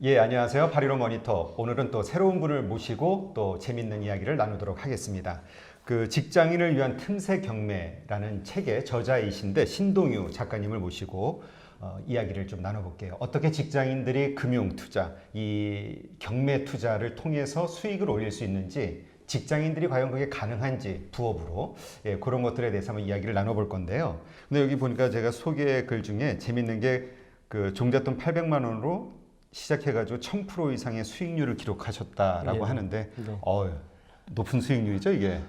예, 안녕하세요. 파리로 모니터. 오늘은 또 새로운 분을 모시고 또 재밌는 이야기를 나누도록 하겠습니다. 그 직장인을 위한 틈새 경매라는 책의 저자이신데 신동유 작가님을 모시고 이야기를 좀 나눠볼게요. 어떻게 직장인들이 금융 투자, 이 경매 투자를 통해서 수익을 올릴 수 있는지, 직장인들이 과연 그게 가능한지 부업으로 그런 것들에 대해서 한번 이야기를 나눠볼 건데요. 근데 여기 보니까 제가 소개 글 중에 재밌는 게 그 종잣돈 800만 원으로 시작해가지고 1000% 이상의 수익률을 기록하셨다라고 네, 하는데 네. 높은 수익률이죠 이게.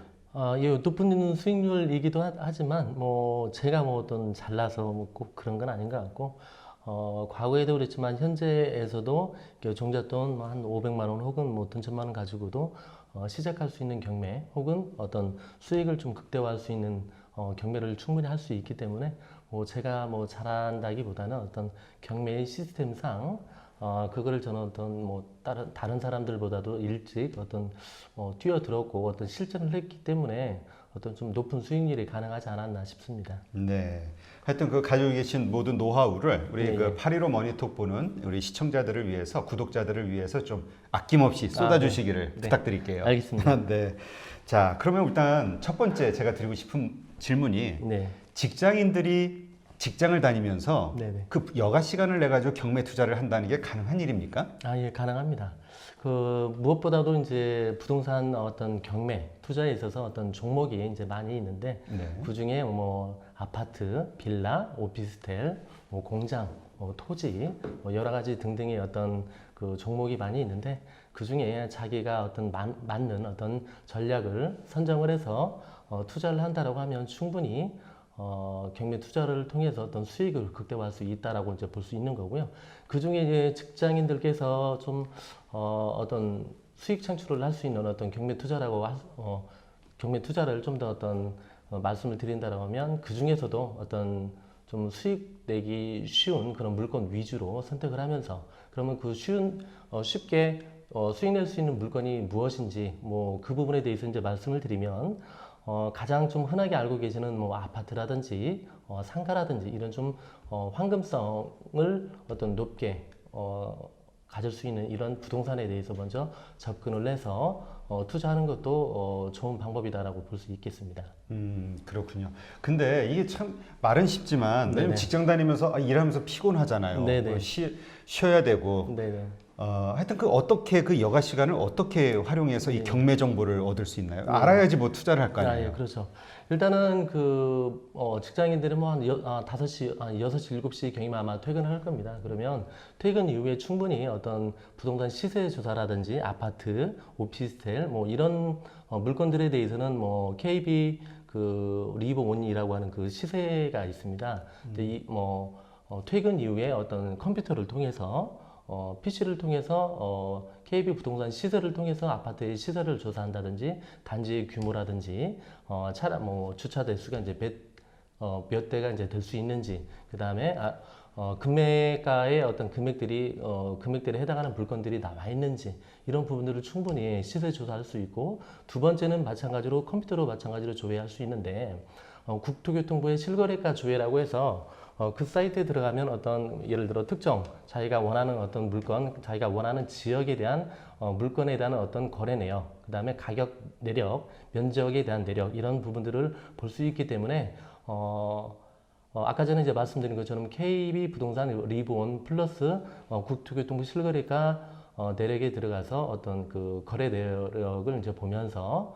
예, 높은 수익률이기도 하지만 뭐 제가 뭐 어떤 잘나서 뭐 꼭 그런 건 아닌 것 같고 과거에도 그랬지만 현재에서도 종잣돈 뭐한 500만 원 혹은 뭐 돈 1000만 원 가지고도 시작할 수 있는 경매 혹은 어떤 수익을 좀 극대화할 수 있는 경매를 충분히 할 수 있기 때문에 뭐 제가 뭐 잘한다기보다는 어떤 경매의 시스템상 그거를 저는 어떤 뭐 다른 사람들보다도 일찍 어떤 뛰어들었고 어떤 실전을 했기 때문에 어떤 좀 높은 수익률이 가능하지 않았나 싶습니다. 네. 하여튼 그 가지고 계신 모든 노하우를 우리 네, 그 네. 815 머니톡 보는 우리 시청자들을 위해서 구독자들을 위해서 좀 아낌없이 쏟아주시기를 네. 부탁드릴게요. 알겠습니다. 네. 자, 그러면 일단 첫 번째 제가 드리고 싶은 질문이 네, 직장인들이 직장을 다니면서 네, 네. 그 여가 시간을 내 가지고 경매 투자를 한다는 게 가능한 일입니까? 예, 가능합니다. 그 무엇보다도 이제 부동산 어떤 경매 투자에 있어서 어떤 종목이 이제 많이 있는데 네. 그 중에 뭐 아파트, 빌라, 오피스텔, 뭐 공장, 토지, 뭐 여러 가지 등등의 어떤 그 종목이 많이 있는데 그 중에 자기가 어떤 맞는 어떤 전략을 선정을 해서 투자를 한다라고 하면 충분히 경매 투자를 통해서 어떤 수익을 극대화할 수 있다라고 이제 볼 수 있는 거고요. 그 중에 이제 직장인들께서 좀 어떤 수익 창출을 할 수 있는 어떤 경매 투자라고 경매 투자를 좀 더 어떤 말씀을 드린다라고 하면 그 중에서도 어떤 좀 수익 내기 쉬운 그런 물건 위주로 선택을 하면서 그러면 그 쉽게 수익 낼 수 있는 물건이 무엇인지 뭐 그 부분에 대해서 이제 말씀을 드리면 가장 좀 흔하게 알고 계시는 뭐 아파트라든지 상가라든지 이런 좀 황금성을 어떤 높게 가질 수 있는 이런 부동산에 대해서 먼저 접근을 해서 투자하는 것도 좋은 방법이다라고 볼 수 있겠습니다. 그렇군요. 근데 이게 참 말은 쉽지만 왜냐면 네네. 직장 다니면서 일하면서 피곤하잖아요. 네네. 쉬어야 되고 네네. 하여튼 그 어떻게 그 여가 시간을 어떻게 활용해서 이 네. 경매 정보를 얻을 수 있나요? 네. 알아야지 뭐 투자를 할 거 예, 아니에요. 그렇죠. 일단은 그 직장인들은 뭐 한 5시, 6시, 7시 경이면 아마 퇴근을 할 겁니다. 그러면 퇴근 이후에 충분히 어떤 부동산 시세 조사라든지 아파트, 오피스텔 뭐 이런 물건들에 대해서는 뭐 KB 그 리버온이라고 하는 그 시세가 있습니다. 근데 이뭐 퇴근 이후에 어떤 컴퓨터를 통해서 PC를 통해서 KB 부동산 시세를 통해서 아파트의 시세를 조사한다든지 단지의 규모라든지 뭐 주차 대수가 이제 몇 대가 이제 될 수 있는지 그 다음에 금매가의 어떤 금액들에 해당하는 물건들이 나와 있는지 이런 부분들을 충분히 시세 조사할 수 있고 두 번째는 마찬가지로 컴퓨터로 마찬가지로 조회할 수 있는데 국토교통부의 실거래가 조회라고 해서 그 사이트에 들어가면 어떤 예를 들어 특정 자기가 원하는 어떤 물건, 자기가 원하는 지역에 대한 물건에 대한 어떤 거래 내역, 그 다음에 가격 내력, 면적에 대한 내력 이런 부분들을 볼 수 있기 때문에 아까 전에 이제 말씀드린 것처럼 KB 부동산 리본 플러스 국토교통부 실거래가 내력에 들어가서 어떤 그 거래 내역을 이제 보면서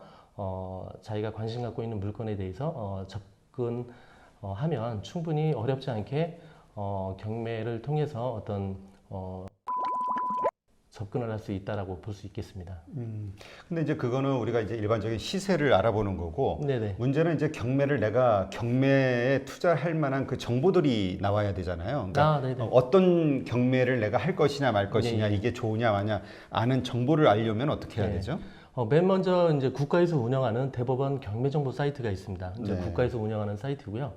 자기가 관심 갖고 있는 물건에 대해서 하면 충분히 어렵지 않게 경매를 통해서 어떤 접근을 할 수 있다라고 볼 수 있겠습니다. 근데 이제 그거는 우리가 이제 일반적인 시세를 알아보는 거고 네네. 문제는 이제 내가 경매에 투자할 만한 그 정보들이 나와야 되잖아요. 그러니까 네네. 어떤 경매를 내가 할 것이냐 말 것이냐 예, 예. 이게 좋으냐 마냐 아는 정보를 알려면 어떻게 해야 네. 되죠? 맨 먼저 이제 국가에서 운영하는 대법원 경매정보 사이트가 있습니다. 이제 네. 국가에서 운영하는 사이트고요.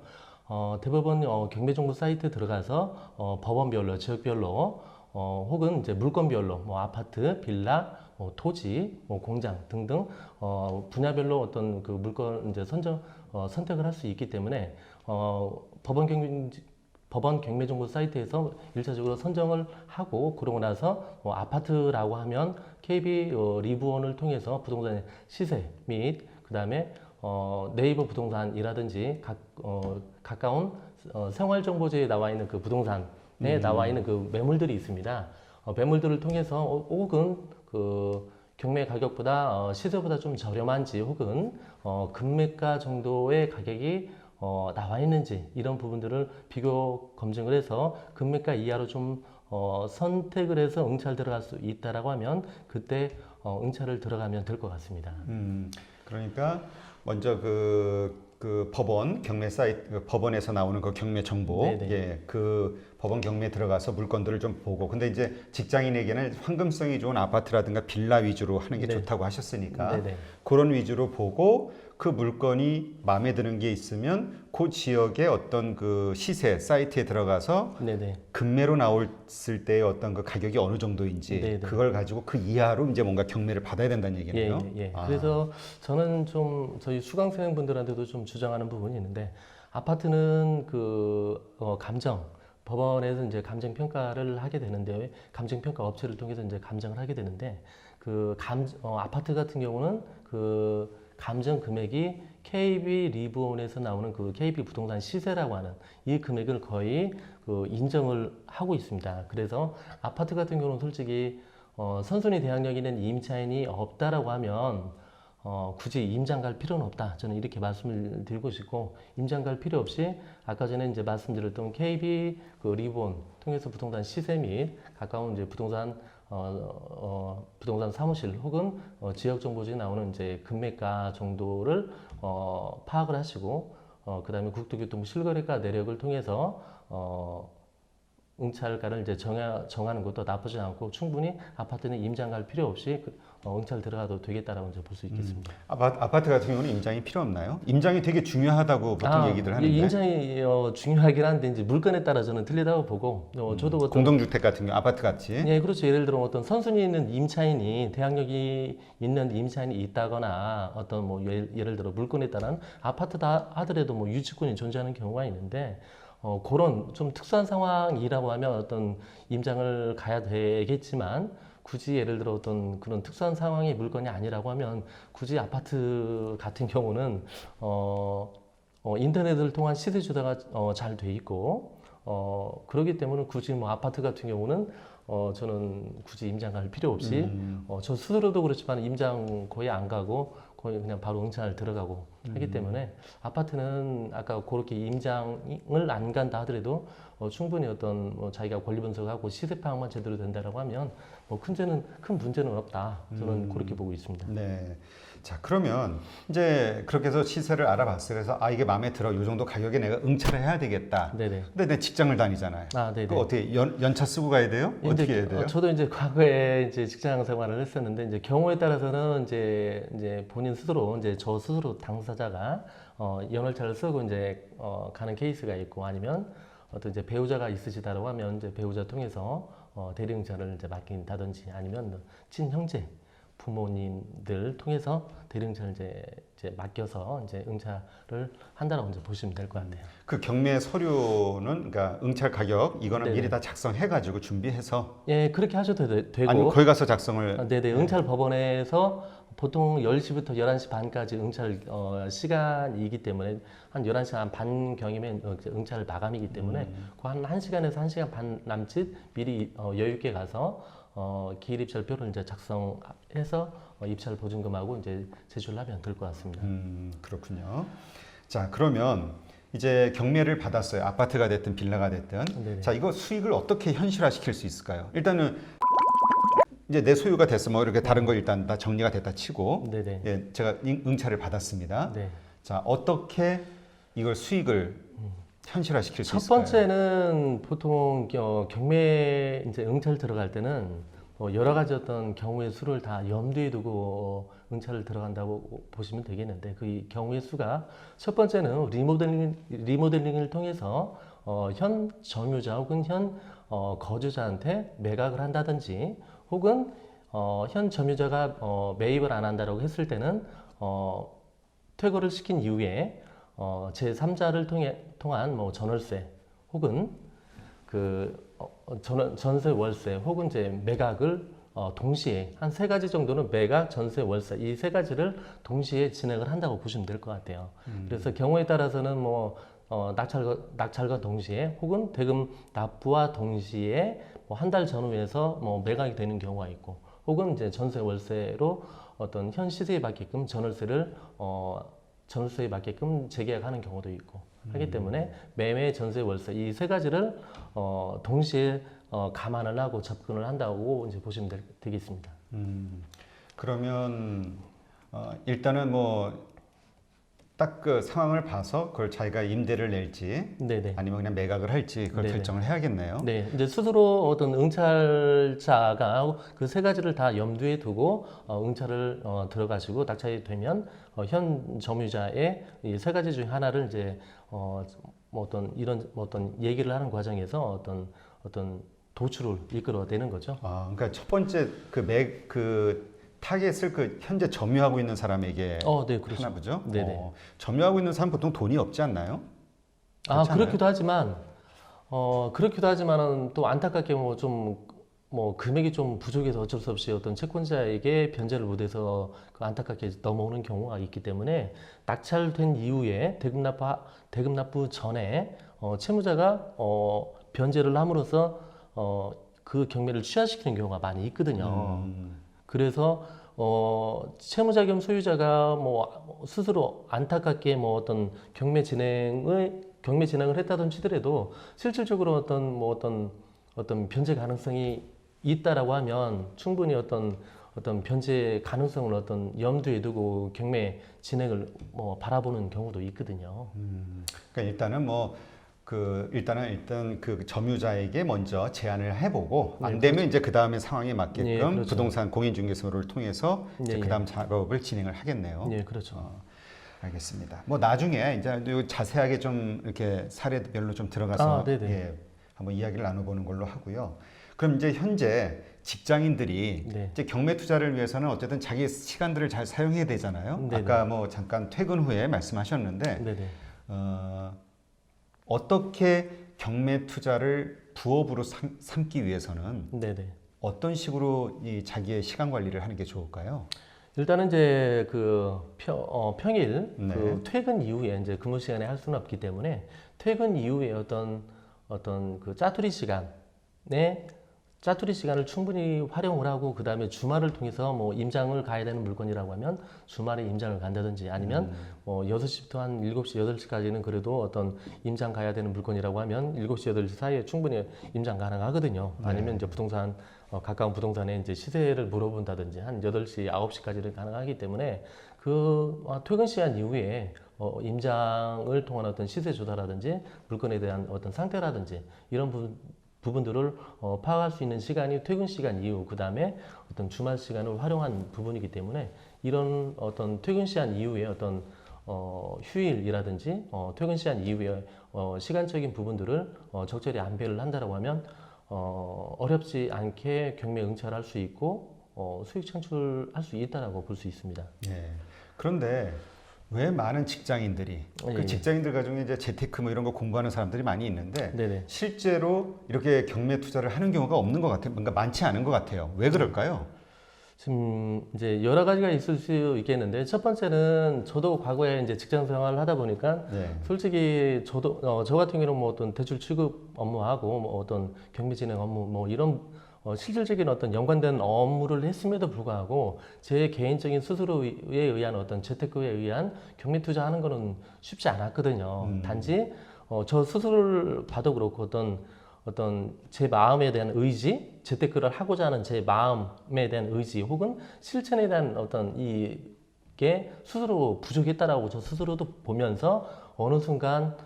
대법원 경매정보 사이트에 들어가서 법원별로, 지역별로 혹은 이제 물건별로 뭐 아파트, 빌라, 뭐 토지, 뭐 공장 등등 분야별로 어떤 그 물건 이제 선택을 할 수 있기 때문에 법원 법원 경매 정보 사이트에서 1차적으로 선정을 하고 그러고 나서 아파트라고 하면 KB 리브원을 통해서 부동산의 시세 및 그다음에 네이버 부동산이라든지 가까운 생활정보지에 나와 있는 그 부동산에 나와 있는 그 매물들이 있습니다. 매물들을 통해서 혹은 그 경매 가격보다 시세보다 좀 저렴한지 혹은 금매가 정도의 가격이 나와 있는지 이런 부분들을 비교 검증을 해서 금매가 이하로 좀 선택을 해서 응찰 들어갈 수 있다라고 하면 그때 응찰을 들어가면 될 것 같습니다. 그러니까 먼저 그 법원 경매 사이트 법원에서 나오는 그 경매 정보, 네네. 예, 그 법원 경매 들어가서 물건들을 좀 보고, 근데 이제 직장인에게는 황금성이 좋은 아파트라든가 빌라 위주로 하는 게 네. 좋다고 하셨으니까 네네. 그런 위주로 보고 그 물건이 마음에 드는 게 있으면 그 지역의 어떤 그 시세 사이트에 들어가서 네네. 금매로 나왔을 때의 어떤 그 가격이 어느 정도인지 네네. 그걸 가지고 그 이하로 이제 뭔가 경매를 받아야 된다는 얘기네요. 예. 아. 그래서 저는 좀 저희 수강생분들한테도 좀 주장하는 부분이 있는데 아파트는 감정 법원에서 이제 감정 평가를 하게 되는데 감정 평가 업체를 통해서 이제 감정을 하게 되는데 아파트 같은 경우는 그 감정 금액이 KB 리브온에서 나오는 그 KB 부동산 시세라고 하는 이 금액을 거의 인정을 하고 있습니다. 그래서 아파트 같은 경우는 솔직히 선순위 대항력 있는 임차인이 없다라고 하면 굳이 임장 갈 필요는 없다. 저는 이렇게 말씀을 드리고 싶고 임장 갈 필요 없이 아까 전에 이제 말씀드렸던 KB 리본 통해서 부동산 시세 및 가까운 이제 부동산 사무실 혹은 지역 정보지에 나오는 이제 금매가 정도를 파악을 하시고 그다음에 국토교통부 실거래가 내역을 통해서 응찰가를 이제 정하는 것도 나쁘지 않고 충분히 아파트는 임장 갈 필요 없이 응찰 들어가도 되겠다라고 이제 볼 수 있겠습니다. 아파트 같은 경우는 임장이 필요 없나요? 임장이 되게 중요하다고 보통 얘기들 하는데. 임장이 중요하긴 한데 이제 물건에 따라 저는 틀리다고 보고 저도 어떤 공동주택 같은 경우 아파트 같이. 예, 그렇죠. 예를 들어 어떤 선순위 있는 임차인이 대항력이 있는 임차인이 있다거나 어떤 뭐 예를 들어 물건에 따른 아파트다 하더라도 뭐 유치권이 존재하는 경우가 있는데 그런 좀 특수한 상황이라고 하면 어떤 임장을 가야 되겠지만 굳이 예를 들어 어떤 그런 특수한 상황의 물건이 아니라고 하면 굳이 아파트 같은 경우는 인터넷을 통한 시세 조사가 잘 돼 있고 그렇기 때문에 굳이 뭐 아파트 같은 경우는 저는 굳이 임장 갈 필요 없이 저 스스로도 그렇지만 임장 거의 안 가고 거의 그냥 바로 응찰 들어가고 하기 때문에 아파트는 아까 그렇게 임장을 안 간다 하더라도 충분히 어떤 자기가 권리 분석하고 시세 파악만 제대로 된다라고 하면 큰 문제는 없다. 저는 그렇게 보고 있습니다. 네. 자, 그러면 이제 그렇게 해서 시세를 알아봤어요. 그래서 이게 마음에 들어. 이 정도 가격에 내가 응찰을 해야 되겠다. 네네. 근데 내 직장을 다니잖아요. 네네. 그거 어떻게 연차 쓰고 가야 돼요? 어떻게 해야 돼요? 저도 이제 과거에 이제 직장 생활을 했었는데 이제 경우에 따라서는 이제 본인 스스로 이제 저 스스로 당사자가 연월차를 쓰고 이제 가는 케이스가 있고 아니면 어떤 이제 배우자가 있으시다라고 하면 이제 배우자 통해서 대리 응찰을 이제 맡긴다든지 아니면 친형제 부모님들 통해서 대리 응찰을 이제 맡겨서 이제 응찰을 한다라고 이제 보시면 될 것 같아요. 그 경매 서류는 그러니까 응찰 가격 이거는 네네. 미리 다 작성해가지고 준비해서 예, 그렇게 하셔도 되고 아니면 거기 가서 작성을 네네, 응찰 법원에서 보통 10시부터 11시 반까지 응찰 시간이기 때문에 한 11시간 반경이면 응찰 마감이기 때문에 그 한 1시간에서 1시간 반 남짓 미리 여유 있게 가서 기일 입찰표를 이제 작성해서 입찰 보증금하고 이제 제출하면 될 것 같습니다. 그렇군요. 자, 그러면 이제 경매를 받았어요. 아파트가 됐든 빌라가 됐든. 네네. 자, 이거 수익을 어떻게 현실화시킬 수 있을까요? 일단은 이제 내 소유가 됐어. 뭐 이렇게 다른 거 일단 다 정리가 됐다 치고. 네네. 예, 제가 응찰을 받았습니다. 네. 자, 어떻게 이걸 수익을 현실화시킬 수 첫 있을까요? 번째는 보통 경매 이제 응찰 들어갈 때는 여러 가지 어떤 경우의 수를 다 염두에 두고 응찰을 들어간다고 보시면 되겠는데 그 경우의 수가 첫 번째는 리모델링을 통해서 현 점유자 혹은 현 거주자한테 매각을 한다든지 혹은 현 점유자가 매입을 안 한다라고 했을 때는 퇴거를 시킨 이후에 제3자를 통한 뭐 전월세 혹은 전세 월세 혹은 이제 매각을 동시에 한 세 가지 정도는 매각, 전세, 월세 이 세 가지를 동시에 진행을 한다고 보시면 될 것 같아요. 그래서 경우에 따라서는 뭐 낙찰과 동시에 혹은 대금 납부와 동시에 뭐 한 달 전후에서 뭐 매각이 되는 경우가 있고 혹은 이제 전세 월세로 어떤 현 시세에 맞게끔 전월세에 맞게끔 재계약하는 경우도 있고 하기 때문에 매매, 전세, 월세 이 세 가지를 동시에 감안을 하고 접근을 한다고 이제 보시면 되겠습니다. 그러면 일단은 뭐 딱 그 상황을 봐서 그걸 자기가 임대를 낼지 네네. 아니면 그냥 매각을 할지 그걸 네네. 결정을 해야겠네요. 네, 이제 스스로 어떤 응찰자가 그 세 가지를 다 염두에 두고 응찰을 들어가시고 낙찰이 되면 현 점유자의 이 세 가지 중에 하나를 이제 뭐 어떤 얘기를 하는 과정에서 어떤 도출을 이끌어내는 거죠. 그러니까 첫 번째 그 타겟을 그 현재 점유하고 있는 사람에게 네, 그렇죠. 하나 보죠. 네네. 점유하고 있는 사람 보통 돈이 없지 않나요? 그렇지 않아요? 그렇기도 하지만은 또 안타깝게 뭐 금액이 좀 부족해서 어쩔 수 없이 어떤 채권자에게 변제를 못해서 그 안타깝게 넘어오는 경우가 있기 때문에 낙찰된 이후에 대금 납부 전에 채무자가 변제를 함으로써 그 경매를 취하시키는 경우가 많이 있거든요. 그래서 채무자 겸 소유자가 뭐 스스로 안타깝게 뭐 어떤 경매 진행을 했다던 치더라도 실질적으로 어떤 변제 가능성이 있다라고 하면 충분히 어떤 변제 가능성을 어떤 염두에 두고 경매 진행을 뭐 바라보는 경우도 있거든요. 그러니까 일단 그 점유자에게 먼저 제안을 해보고 안 되면 이제 그 다음에 상황에 맞게끔 네, 그렇죠. 부동산 공인중개소를 통해서 이제 네, 그 다음 작업을 진행을 하겠네요. 네, 그렇죠. 알겠습니다. 뭐 나중에 이제 요 자세하게 좀 이렇게 사례별로 좀 들어가서 네네. 예, 한번 이야기를 나눠보는 걸로 하고요. 그럼 이제 현재 직장인들이 네. 이제 경매 투자를 위해서는 어쨌든 자기 시간들을 잘 사용해야 되잖아요. 네네. 아까 뭐 잠깐 퇴근 후에 말씀하셨는데 네네. 어떻게 경매 투자를 부업으로 삼기 위해서는 네네. 어떤 식으로 이 자기의 시간 관리를 하는 게 좋을까요? 일단은 이제 평일 네. 그 퇴근 이후에 이제 근무 시간에 할 수는 없기 때문에 퇴근 이후에 어떤 그 짜투리 시간을 충분히 활용을 하고 그 다음에 주말을 통해서 뭐 임장을 가야 되는 물건이라고 하면 주말에 임장을 간다든지 아니면 뭐 6시부터 한 7시, 8시까지는 그래도 어떤 임장 가야 되는 물건이라고 하면 7시, 8시 사이에 충분히 임장 가능하거든요. 아니면 이제 가까운 부동산에 이제 시세를 물어본다든지 한 8시, 9시까지는 가능하기 때문에 퇴근 시간 이후에 임장을 통한 어떤 시세 조사라든지 물건에 대한 어떤 상태라든지 이런 부분들을 파악할 수 있는 시간이 퇴근 시간 이후 그 다음에 어떤 주말 시간을 활용한 부분이기 때문에 이런 어떤 퇴근 시간 이후에 어떤 휴일이라든지 퇴근 시간 이후에 시간적인 부분들을 적절히 안배를 한다라고 하면 어렵지 않게 경매 응찰할 수 있고 수익 창출할 수 있다라고 볼 수 있습니다. 예. 그런데 왜 많은 직장인들이 그 직장인들 가중에 이제 재테크 뭐 이런 거 공부하는 사람들이 많이 있는데 네네. 실제로 이렇게 경매 투자를 하는 경우가 없는 것 같아요. 뭔가 많지 않은 것 같아요. 왜 그럴까요? 지금 이제 여러 가지가 있을 수 있겠는데 첫 번째는 저도 과거에 이제 직장 생활을 하다 보니까 네. 솔직히 저 같은 경우는 뭐 어떤 대출 취급 업무하고 뭐 어떤 경매 진행 업무 뭐 이런 실질적인 어떤 연관된 업무를 했음에도 불구하고 제 개인적인 스스로에 의한 어떤 재테크에 의한 경매 투자하는 거는 쉽지 않았거든요. 단지 저 스스로를 봐도 그렇고 어떤 제 마음에 대한 의지, 재테크를 하고자 하는 제 마음에 대한 의지 혹은 실천에 대한 어떤 이게 스스로 부족했다라고 저 스스로도 보면서 어느 순간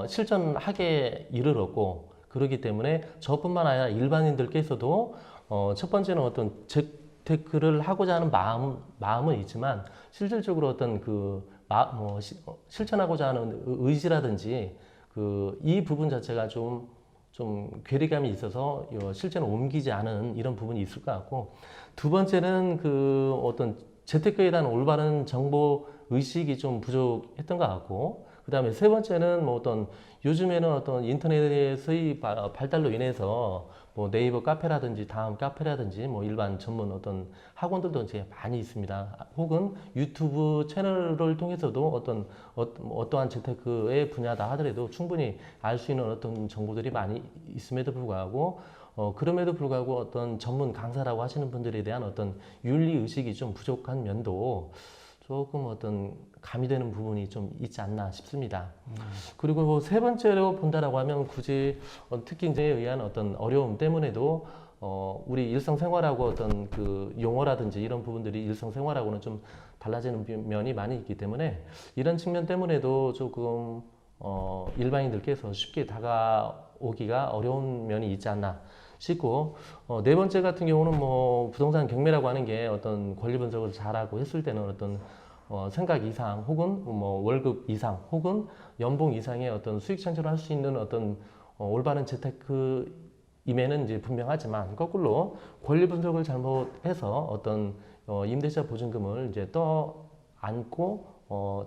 실천하게 이르렀고 그렇기 때문에 저뿐만 아니라 일반인들께서도 첫 번째는 어떤 재테크를 하고자 하는 마음은 있지만 실질적으로 어떤 실천하고자 하는 의지라든지 이 부분 자체가 좀 괴리감이 있어서 실제로 옮기지 않은 이런 부분이 있을 것 같고 두 번째는 어떤 재테크에 대한 올바른 정보 의식이 좀 부족했던 것 같고 그다음에 세 번째는 뭐 어떤 요즘에는 어떤 인터넷의 발달로 인해서 뭐 네이버 카페라든지 다음 카페라든지 뭐 일반 전문 어떤 학원들도 이제 많이 있습니다. 혹은 유튜브 채널을 통해서도 어떠한 재테크의 분야다 하더라도 충분히 알 수 있는 어떤 정보들이 많이 있음에도 불구하고 그럼에도 불구하고 어떤 전문 강사라고 하시는 분들에 대한 어떤 윤리 의식이 좀 부족한 면도 조금 어떤 가미되는 부분이 좀 있지 않나 싶습니다. 그리고 뭐 세 번째로 본다라고 하면 굳이 특히 이제에 의한 어떤 어려움 때문에도 우리 일상생활하고 어떤 그 용어라든지 이런 부분들이 일상생활하고는 좀 달라지는 면이 많이 있기 때문에 이런 측면 때문에도 조금 일반인들께서 쉽게 다가오기가 어려운 면이 있지 않나 싶고 네 번째 같은 경우는 뭐 부동산 경매라고 하는 게 어떤 권리 분석을 잘하고 했을 때는 어떤 생각 이상 혹은 뭐 월급 이상 혹은 연봉 이상의 어떤 수익 창출을 할 수 있는 어떤 올바른 재테크임에는 이제 분명하지만 거꾸로 권리 분석을 잘못해서 어떤 임대차 보증금을 이제 떠안고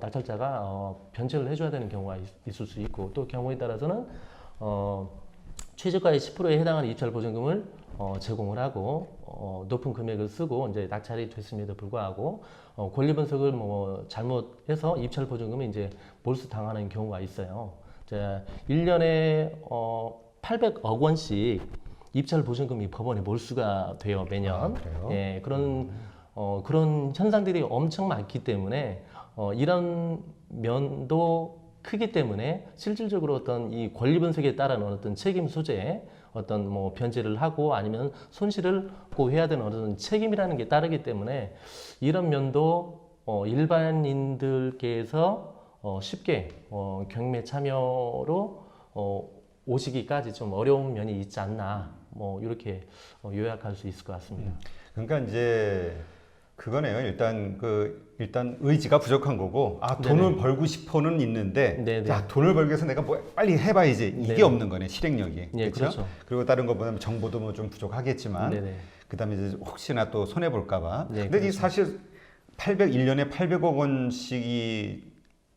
낙찰자가 변제를 해줘야 되는 경우가 있을 수 있고 또 경우에 따라서는 최저가의 10%에 해당하는 입찰 보증금을 제공을 하고 높은 금액을 쓰고 이제 낙찰이 됐음에도 불구하고 권리 분석을 뭐 잘못해서 입찰 보증금이 이제 몰수당하는 경우가 있어요. 이제 1년에 800억 원씩 입찰 보증금이 법원에 몰수가 돼요 매년. 그래요? 예, 그런 현상들이 엄청 많기 때문에 이런 면도 크기 때문에 실질적으로 어떤 이 권리 분석에 따른 어떤 책임 소재, 어떤 뭐 변제를 하고 아니면 손실을 보호해야 되는 어떤 책임이라는 게 따르기 때문에 이런 면도 일반인들께서 쉽게 경매 참여로 오시기까지 좀 어려운 면이 있지 않나 뭐 이렇게 요약할 수 있을 것 같습니다. 그러니까 이제 그거네요. 일단 의지가 부족한 거고, 돈을 벌고 싶어는 있는데, 네네. 야, 돈을 벌기 위해서 내가 뭐 빨리 해봐야지. 이게 네네. 없는 거네, 실행력이. 예, 그렇죠? 그렇죠. 그리고 다른 것보다는 정보도 뭐 좀 부족하겠지만, 네네. 그다음에 이제 혹시나 또 손해 볼까봐. 네, 근데 이 그렇죠. 사실 1년에 800억 원씩이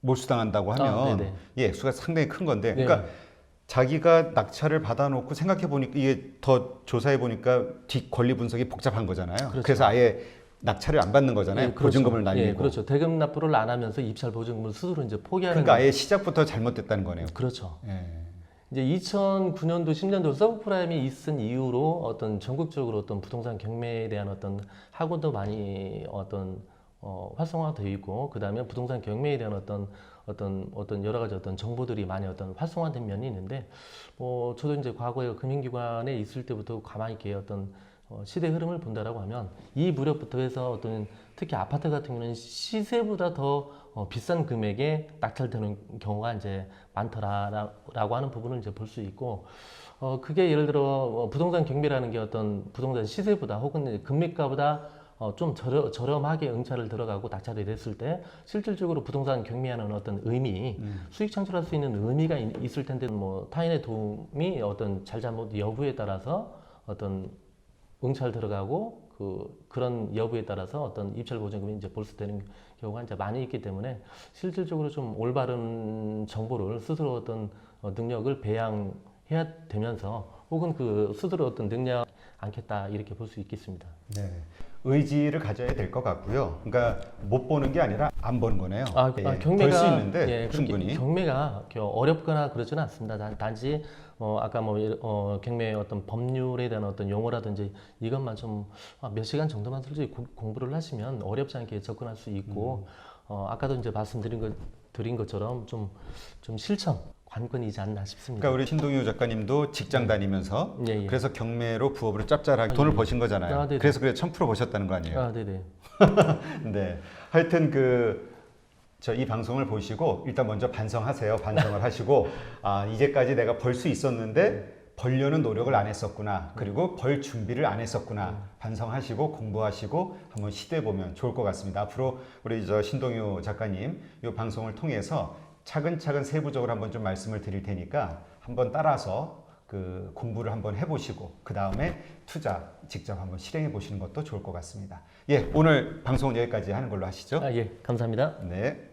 몰수당한다고 하면, 네네. 예, 수가 상당히 큰 건데, 네. 그러니까 자기가 낙찰을 받아놓고 생각해 보니까 이게 더 조사해 보니까 뒷 권리 분석이 복잡한 거잖아요. 그렇죠. 그래서 아예 낙찰을 안 받는 거잖아요. 예, 그렇죠. 보증금을 날리고. 예, 그렇죠. 대금 납부를 안 하면서 입찰 보증금을 스스로 이제 포기하는. 그러니까 아예 시작부터 잘못됐다는 거네요. 그렇죠. 예. 이제 2009년도, 10년도 서브프라임이 있은 이후로 어떤 전국적으로 어떤 부동산 경매에 대한 어떤 학원도 많이 활성화되어 있고, 그 다음에 부동산 경매에 대한 어떤 여러 가지 어떤 정보들이 많이 활성화된 면이 있는데, 저도 이제 과거에 금융기관에 있을 때부터 가만히 있게 시대 흐름을 본다라고 하면 이 무렵부터 해서 특히 아파트 같은 경우는 시세보다 더 비싼 금액에 낙찰되는 경우가 이제 많더라라고 하는 부분을 이제 볼 수 있고, 그게 예를 들어 부동산 경매라는 게 부동산 시세보다 혹은 금매가보다 좀 저렴하게 응찰을 들어가고 낙찰이 됐을 때 실질적으로 부동산 경매하는 어떤 의미, 수익 창출할 수 있는 의미가 있을 텐데 뭐 타인의 도움이 잘잘못 여부에 따라서 응찰 들어가고 그런 여부에 따라서 입찰 보증금이 이제 몰수되는 경우가 이제 많이 있기 때문에 실질적으로 좀 올바른 정보를 스스로 능력을 배양해야 되면서 혹은 스스로 능력 않겠다 이렇게 볼 수 있겠습니다. 네. 의지를 가져야 될 것 같고요. 그러니까 못 보는 게 아니라 안 보는 거네요. 경매가 벌 수 있는데 예, 충분히. 경매가 어렵거나 그러지는 않습니다. 단지 아까 경매 법률에 대한 용어라든지 이것만 좀 몇 시간 정도만 솔직히 공부를 하시면 어렵지 않게 접근할 수 있고 아까도 이제 드린 것처럼 좀 실천 관건이지 않나 싶습니다. 그러니까 우리 신동유 작가님도 직장 다니면서 예, 예. 그래서 경매로 부업으로 짭짤하게 돈을 버신 거잖아요. 네네. 그래서 1000% 버셨다는 거 아니에요? 네네. 네. 하여튼 이 방송을 보시고 일단 먼저 반성하세요. 반성을 하시고 이제까지 내가 벌 수 있었는데 벌려는 노력을 안 했었구나. 그리고 벌 준비를 안 했었구나. 반성하시고 공부하시고 한번 시도해 보면 좋을 것 같습니다. 앞으로 우리 신동유 작가님 이 방송을 통해서 차근차근 세부적으로 한번 좀 말씀을 드릴 테니까 한번 따라서 공부를 한번 해보시고 그 다음에 투자 직접 한번 실행해 보시는 것도 좋을 것 같습니다. 예, 오늘 방송은 여기까지 하는 걸로 하시죠. 예, 감사합니다. 네.